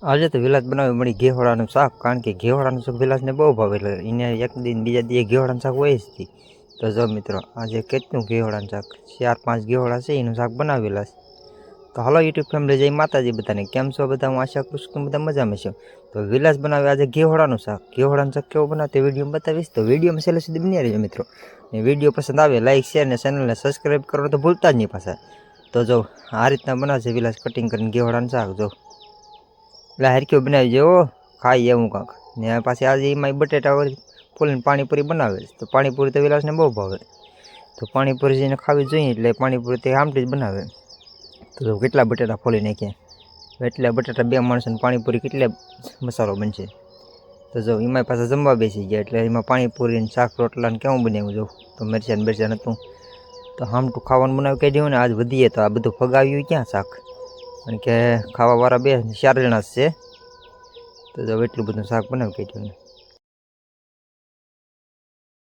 આજે તો વિલાસ બનાવી મળી ઘેવડાનું શાક, કારણ કે ઘેવડાનું શાક વિલાસને બહુ ભાવે, એટલે એને એક દિન બીજા દી ઘેવડાનું શાક હોય જ હતી. તો જો મિત્રો, આજે કેટલું ઘેવડાનું શાક, 4-5 ઘેવડા છે એનું શાક બનાવી વિલાસ. તો હાલો યુટ્યુબ ફેમિલી, જય માતાજી બધાને. કેમ છો બધા? હું આશા કરું છું કે બધા મજામાં છો. તો વિલાસ બનાવે આજે ઘેવડાનું શાક. ઘેવડાનું શાક કેવું બનાવે તે વિડીયોમાં બતાવીશ, તો વિડીયોમાં છેલ્લે સુધી બન્યા રહેજો મિત્રો. ને વિડીયો પસંદ આવે લાઈક શેર ને ચેનલને સબસ્ક્રાઈબ કરો તો ભૂલતા જ નહીં પાછા. તો જો આ રીતના બનાવશે વિલાસ કટિંગ કરીને ઘેવડાનું શાક. જો એટલે હરક્યો બનાવી જેવો ખાઈ એવું કાંક. ને પાછી આજે એમાં બટેટા ફૂલીને પાણીપુરી બનાવે છે. તો પાણીપુરી તો વિલાસને બહુ ભાવે, તો પાણીપુરી જેને ખાવી જોઈએ એટલે પાણીપુરી તે આમથી જ બનાવે. તો જો કેટલા બટેટા ફોલી નાખ્યા, એટલા બટેટા 2 માણસોને પાણીપુરી કેટલા મસાલો બનશે. તો જો એમાં પાછા જમવા બેસી ગયા, એટલે એમાં પાણીપુરીને શાક રોટલાને કેવું બનાવ્યું જો. તો મરચાં બરચાં હતું, તો આમટું ખાવાનું બનાવી કહી દેવું ને. આજ વધીએ તો આ બધું ફગાવ્યું ક્યાં શાક, કારણ કે ખાવાવાળા 2-4 જણા જ છે. તો જો એટલું બધું શાક બનાવી કહી દેવું.